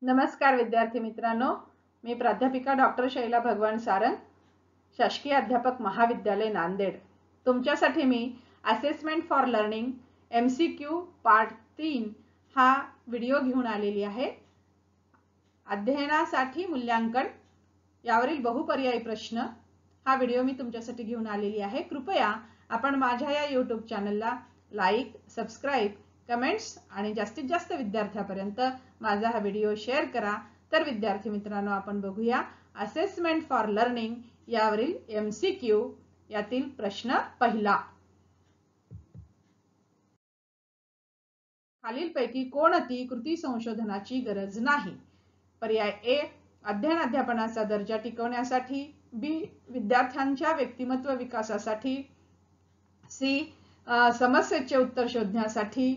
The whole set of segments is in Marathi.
नमस्कार विद्यार्थी मित्रांनो, मी प्राध्यापिका डॉक्टर शैला भगवान सारंग, शासकीय अध्यापक महाविद्यालय नांदेड. तुमच्यासाठी मी assessment for learning MCQ part 3 हा व्हिडिओ घेऊन आलेली आहे. अध्ययनासाठी मूल्यांकन यावरील बहुपर्यायी प्रश्न हा व्हिडिओ मी तुमच्यासाठी घेऊन आलेली आहे. कृपया आपण माझ्या या YouTube चॅनलला लाईक, सबस्क्राइब, कमेंट्स आणि जास्तीत जास्त विद्यार्थ्यांपर्यंत माझा हा व्हिडिओ शेअर करा. तर विद्यार्थी मित्रांनो, आपण बघूया असेसमेंट फॉर लर्निंग यावरील MCQ यातील प्रश्न पहिला. खालीलपैकी कोणती कृती संशोधनाची गरज नाही? पर्याय A, अध्ययन अध्यापनाचा दर्जा टिकवण्यासाठी. B, विद्यार्थ्यांच्या व्यक्तिमत्व विकासासाठी. C, समस्येचे उत्तर शोधण्यासाठी.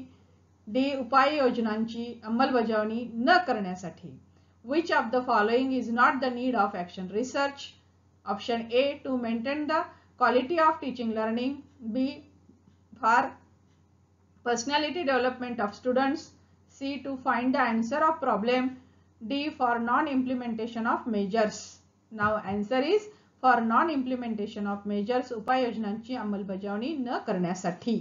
D, उपाययोजनांची अंमलबजावणी न करण्यासाठी. Which of the following is not the need of action research? Option A, to maintain the quality of teaching learning. B, for personality development of students. C, to find the answer of problem. D, for non-implementation of measures. Now answer is for non-implementation of measures, उपाययोजनांची अंमलबजावणी न करण्यासाठी.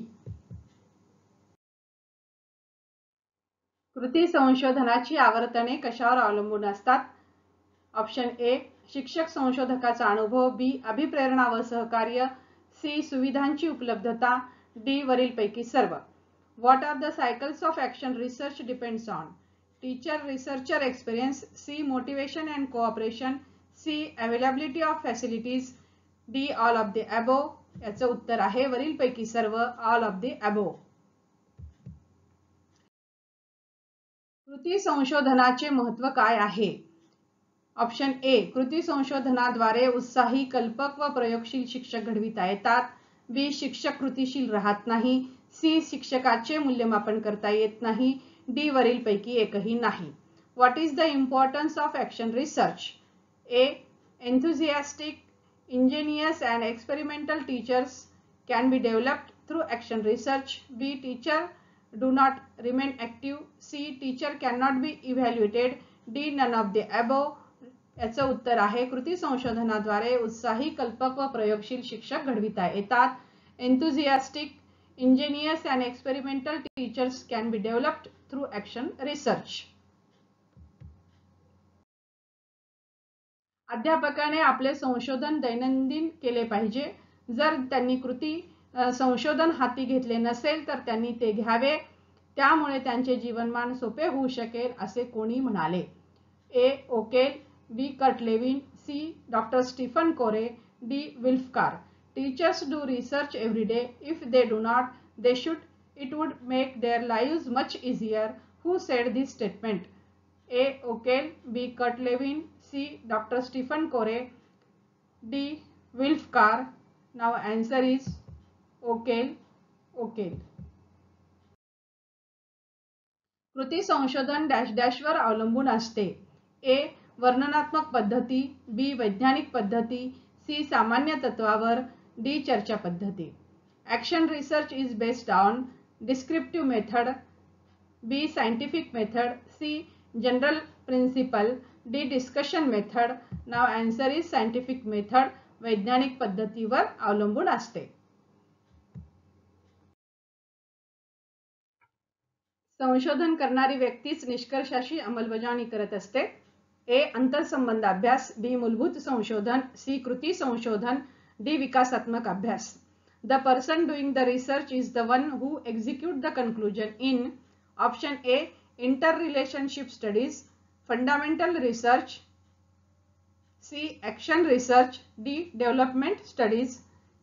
कृती संशोधनाची आवर्तने कशावर अवलंबून असतात? ऑप्शन A, शिक्षक संशोधकाचा अनुभव. B, अभिप्रेरणा व सहकार्य. C, सुविधांची उपलब्धता. D, वरीलपैकी सर्व. What are the cycles of action research depends on? Teacher researcher experience. C, motivation and cooperation. C, availability of facilities. D, all of the above. याचं उत्तर आहे वरीलपैकी सर्व, all of the above. कृती संशोधनाचे महत्त्व काय आहे? ऑप्शन A, कृती संशोधनाद्वारे उत्साही, कल्पक व प्रयोगशील शिक्षक घडविता येतात. B, शिक्षक कृतीशील राहत नाही. C, शिक्षकाचे मूल्यमापन करता येत नाही. D, वरीलपैकी एकही नाही. What is the importance of action research? A, enthusiastic, ingenious and experimental teachers can be developed through action research. B, teacher do not remain active. C, teacher cannot be evaluated. D, none of the above. याचं उत्तर आहे कृती संशोधनाद्वारे उत्साही, कल्पक व प्रयोगशील शिक्षक घडविता येतात. Enthusiastic, ingenious and experimental teachers can be developed through action research. अध्यापकाने आपले संशोधन दैनंदिन केले पाहिजे. जर त्यांनी कृती संशोधन हाती घेतले नसेल तर त्यांनी ते घ्यावे. त्यामुळे त्यांचे जीवनमान सोपे होऊ शकेल असे कोणी म्हणाले? A, Okel. B, Kurt Lewin. C, doctor Stephen Corey. D, Wilfkar. Teachers do research every day. If they do not, they should. It would make their lives much easier. Who said this statement? A, Okel. B, Kurt Lewin. C, doctor Stephen Corey. D, Wilfkar. Now answer is Okel. कृती संशोधन डॅश डॅशवर अवलंबून असते. A, वर्णनात्मक पद्धती. B, वैज्ञानिक पद्धती. C, सामान्य तत्वावर. D, चर्चा पद्धती. Action research is based on descriptive method. B, scientific method. C, general principle. D, discussion method. Now answer is scientific method, वैज्ञानिक पद्धतीवर अवलंबून असते. संशोधन करणारी व्यक्तीच निष्कर्षाशी अंमलबजावणी करत असते. A, अंतरसंबंध अभ्यास. B, मूलभूत संशोधन. C, कृती संशोधन. D, विकासात्मक अभ्यास. The person doing the research is the one who execute the conclusion in. Option A, interrelationship studies. Fundamental research. C, action research. D, development studies.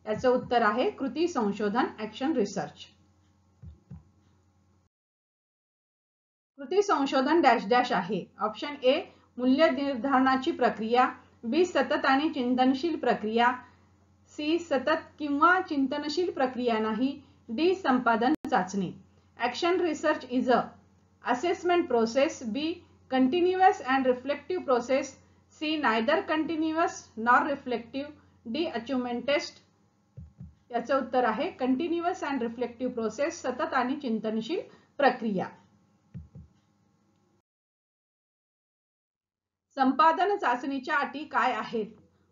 याचं उत्तर आहे कृती संशोधन, ॲक्शन रिसर्च. कृती संशोधन डॅश डॅश आहे. ऑप्शन A, मूल्य निर्धारणाची प्रक्रिया. B, सतत आणि चिंतनशील प्रक्रिया. C, सतत किंवा चिंतनशील प्रक्रिया नाही. D, संपादन चाचणी. Action research is a assessment process. B, continuous and reflective process. C, neither continuous nor reflective. D, achievement test. याचं उत्तर आहे कंटिन्युअस अँड रिफ्लेक्टिव्ह प्रोसेस, सतत आणि चिंतनशील प्रक्रिया. संपादन चाचणीच्या अटी काय आहेत?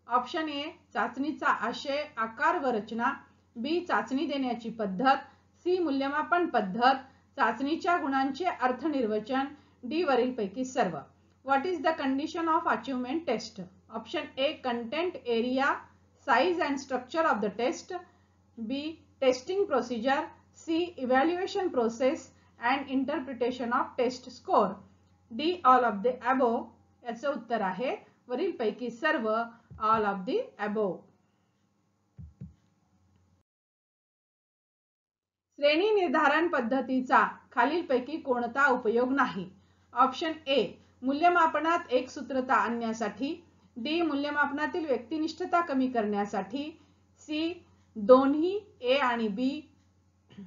ऑप्शन ए चाचणीचा आशय, आकार व रचना, बी चाचणी देण्याची पद्धत, सी मूल्यमापन पद्धत, चाचणीच्या गुणांचे अर्थनिर्वचन, डी वरीलपैकी सर्व. What is the condition of achievement test? Option A content, area, size and structure of the test, B testing procedure, C evaluation process and interpretation of test score, D all of the above. याचं उत्तर आहे वरीलपैकी सर्व, ऑल ऑफ द अबोव. श्रेणी निर्धारण पद्धतीचा खालीलपैकी कोणता उपयोग नाही? ऑप्शन ए मूल्यमापनात एकसूत्रता आणण्यासाठी, डी मूल्यमापनातील व्यक्तिनिष्ठता कमी करण्यासाठी, सी दोन्ही ए आणि बी,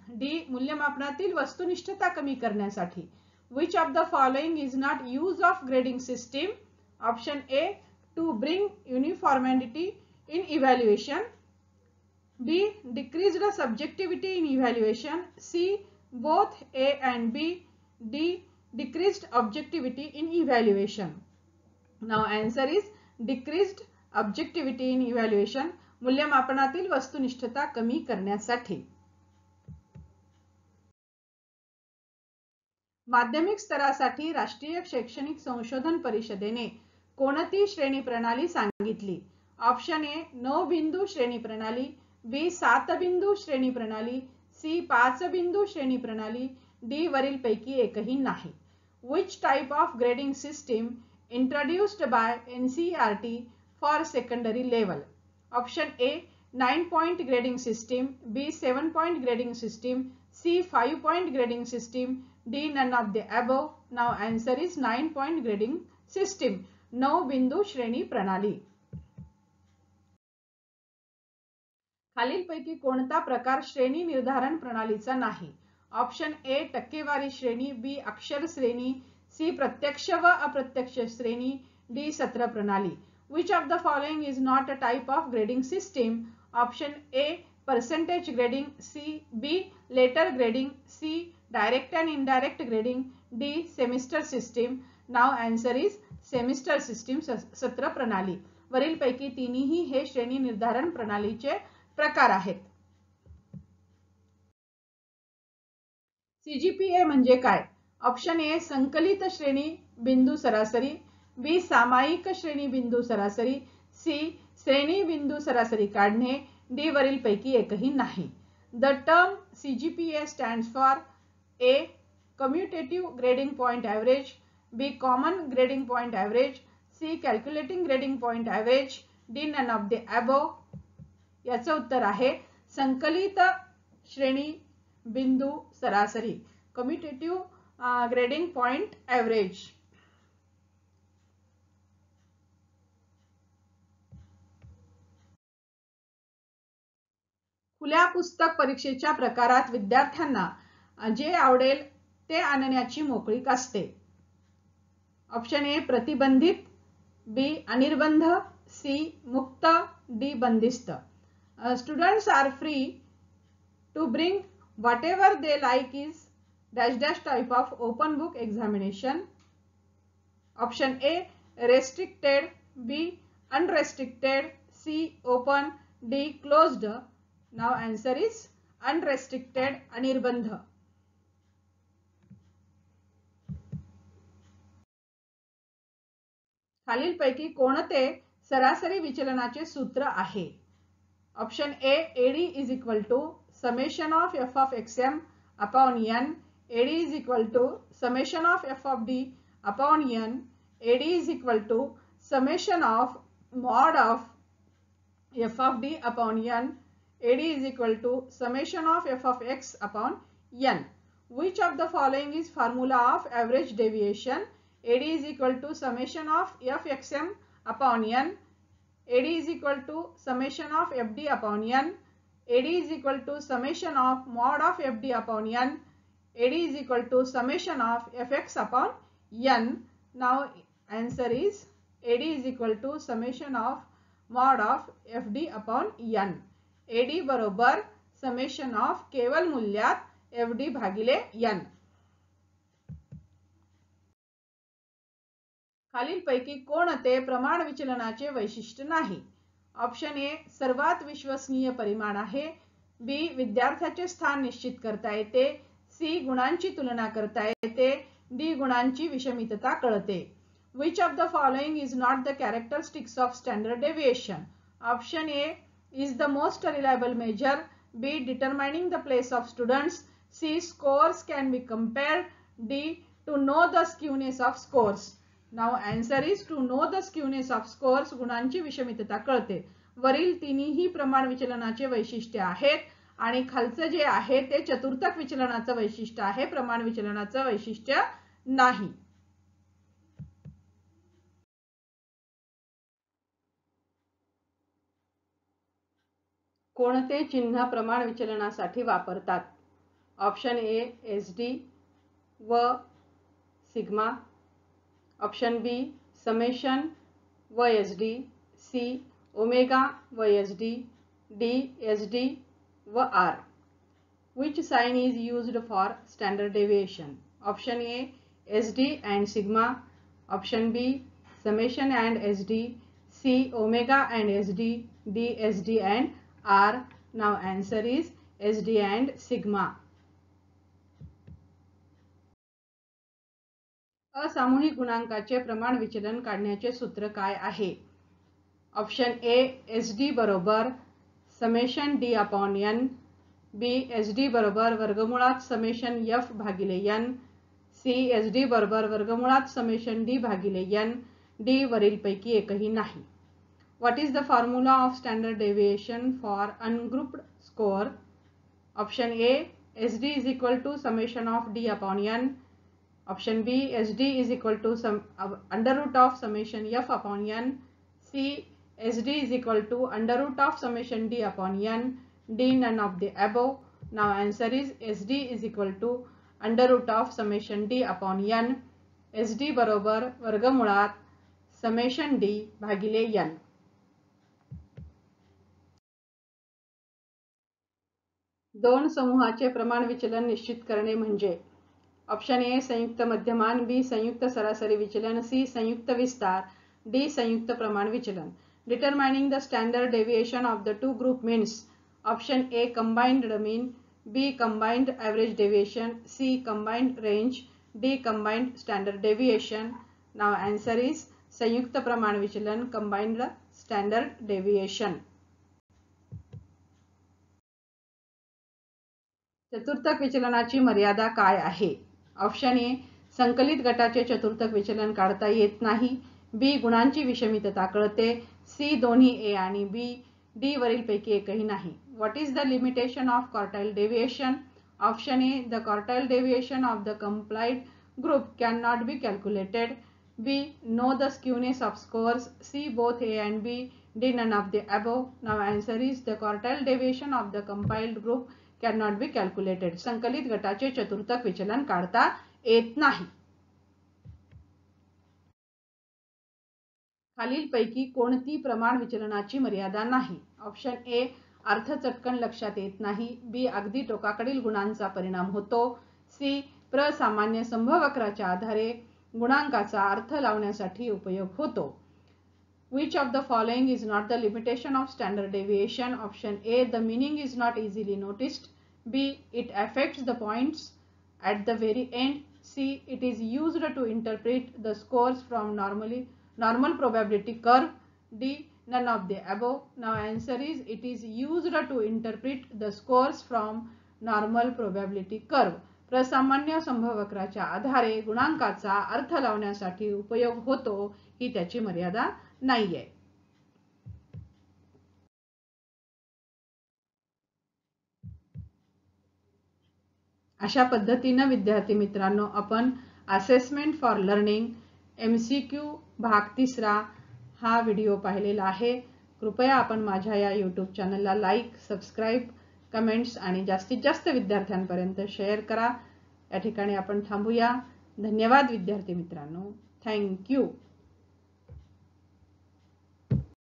डी मूल्यमापनातील वस्तुनिष्ठता कमी करण्यासाठी. Which of the following is not use of grading system? Option A to bring uniformity in evaluation, B decreased subjectivity in evaluation, C both A and B, D decreased objectivity in evaluation. Now answer is decreased objectivity in evaluation. मूल्यमापनातील वस्तुनिष्ठता कमी करण्यासाठी. माध्यमिक स्तरासाठी राष्ट्रीय शैक्षणिक संशोधन परिषदेने कोणती श्रेणी प्रणाली सांगितली? ऑप्शन ए 9 बिंदू श्रेणी प्रणाली, बी 7 बिंदू श्रेणी प्रणाली, सी 5 बिंदू श्रेणी प्रणाली, डी वरीलपैकी एकही नाही. Which type of grading system introduced by NCERT for secondary level? Option A 9-point grading system, B 7-point grading system, C 5-point grading system, D none of the above. Now answer is 9-point grading system. 9 बिंदू श्रेणी प्रणाली. खालीलपैकी कोणता प्रकार श्रेणी निर्धारण प्रणालीचा नाही? ऑप्शन ए टक्केवारी श्रेणी, बी अक्षर श्रेणी, सी प्रत्यक्ष व अप्रत्यक्ष श्रेणी, डी सत्र प्रणाली. Which of the following is not a type of grading system? Option A percentage grading, B letter grading, C direct and indirect grading, D semester system. Now answer is semester system, सत्र प्रणाली. वरीलपैकी तिन्ही हे श्रेणी निर्धारण प्रणालीचे प्रकार आहेत. CGPA म्हणजे काय? ऑप्शन ए संकलित श्रेणी बिंदू सरासरी, बी सामायिक श्रेणी बिंदू सरासरी, सी श्रेणी बिंदू सरासरी काढणे, डी वरीलपैकी एकही नाही. The term CGPA stands for A commutative grading point average, B common grading point average, C calculating grading point average, D none of the above. याचं उत्तर आहे संकलित श्रेणी बिंदू सरासरी, commutative grading point average. खुल्या पुस्तक परीक्षेच्या प्रकारात विद्यार्थ्यांना जे आवडेल ते आणण्याची मोकळीक असते. ऑप्शन ए प्रतिबंधित, बी अनिर्बंध, सी मुक्त, डी बंदिस्त. Students are free to bring whatever they like is dash dash type of open book examination. Option A restricted, B unrestricted, C open, D closed. Now answer is unrestricted, अनिर्बंध. खालीलपैकी कोणते सरासरी विचलनाचे सूत्र आहे? Option A AD is equal to summation of f of xm upon n, AD is equal to summation of f of d upon n, AD is equal to summation of mod of f of d upon n, AD is equal to summation of f of x upon n. Which of the following is formula of average deviation? AD is equal to summation of fxm upon n, AD is equal to summation of fd upon n, AD is equal to summation of mod of fd upon n, AD is equal to summation of fx upon n. Now answer is AD is equal to summation of mod of fd upon n. AD बरोबर summation of केवल मूल्यात fd भागिले n. खालीलपैकी कोणते प्रमाण विचलनाचे वैशिष्ट्य नाही? ऑप्शन ए सर्वात विश्वसनीय परिमाण आहे, बी विद्यार्थ्याचे स्थान निश्चित करता येते, सी गुणांची तुलना करता येते, डी गुणांची विषमितता कळते. Which of the following is not the characteristics of standard deviation? Option A is the most reliable measure, B determining the place of students, C scores can be compared, D to know the skewness of scores. Now answer is to know the skewness of scores. गुणांची विषमितता कळते. वरील तिन्ही प्रमाण विचलनाचे वैशिष्ट्य आहेत आणि खालचं जे आहे ते चतुर्थक विचलनाचं वैशिष्ट्य आहे, प्रमाण विचलनाचं वैशिष्ट्य नाही. कोणते चिन्ह प्रमाण विचलनासाठी वापरतात? ऑप्शन ए SD व सिग्मा, ऑप्शन बी समेशन व SD, सी ओमेगा व SD, डी SD व R. Which sign is used for standard deviation? Option A SD and sigma, option B summation and SD, C omega and SD, D SD and R. Now answer is SD and sigma. असामूहिक गुणांकाचे प्रमाण विचलन काढण्याचे सूत्र काय आहे? ऑप्शन ए SD बरोबर समेशन D अपॉन N, बी SD बरोबर वर्गमुळात समेशन F भागिले N, सी SD बरोबर वर्गमुळात समेशन D भागिले N, D वरीलपैकी एकही नाही. What is the formula of standard deviation for ungrouped score? Option A SD is equal to summation of D upon N, option B SD is equal to under root of summation F upon N, C SD is equal to under root of summation D upon N, D none of the above. Now answer is SD is equal to under root of summation D upon N. SD बरोबर वर्गमुळात summation D भागिले N. दोन समूहाचे प्रमाण विचलन निश्चित करणे म्हणजे? ऑप्शन ए संयुक्त मध्यमान, बी संयुक्त सरासरी विचलन, सी संयुक्त विस्तार, डी संयुक्त प्रमाण विचलन. Determining the standard deviation of the two group means: option A combined mean, B combined average deviation, C combined range, D combined standard deviation. Now answer is संयुक्त प्रमाण विचलन, combined standard deviation. चतुर्थक विचलनाची मर्यादा काय आहे? ऑप्शन ए संकलित गटाचे चतुर्थक विचलन काढता येत नाही, बी गुणांची विषमितता कळते, सी दोन्ही ए आणि बी, डी वरीलपैकी एकही नाही. What is the limitation of quartile deviation? Option A the quartile deviation of the compiled group can not be calculated, B no the skewness of scores, C both A and B, D none of the above. Now answer is the quartile deviation of the compiled group can not be calculated. संकलित गटाचे चतुर्थक विचलन काढता येत नाही. खालीलपैकी कोणती प्रमाण विचलनाची मर्यादा नाही? ऑप्शन ए अर्थ चटकन लक्षात येत नाही, बी अगदी टोकाकडील गुणांचा परिणाम होतो, सी प्रसामान्य संभवक्राच्या आधारे गुणांकाचा अर्थ लावण्यासाठी उपयोग होतो. Which of the following is not the limitation of standard deviation? Option A the meaning is not easily noticed, B it affects the points at the very end, C it is used to interpret the scores from normal probability curve, D none of the above. Now answer is it is used to interpret the scores from normal probability curve. प्रसामान्य संभवक्राच्या आधारे गुणांकाचा अर्थ लावण्यासाठी उपयोग होतो ही त्याची मर्यादा नाहीये. अशा पद्धतीने विद्यार्थी मित्रांनो आपण असेसमेंट फॉर लर्निंग MCQ भाग 3 हा व्हिडिओ पाहिलेला आहे. कृपया आपण माझ्या या YouTube चॅनलला लाईक, सबस्क्राईब, कमेंट्स आणि जास्तीत जास्त विद्यार्थ्यांपर्यंत शेअर करा. या ठिकाणी आपण थांबूया. धन्यवाद विद्यार्थी मित्रांनो. Thank you.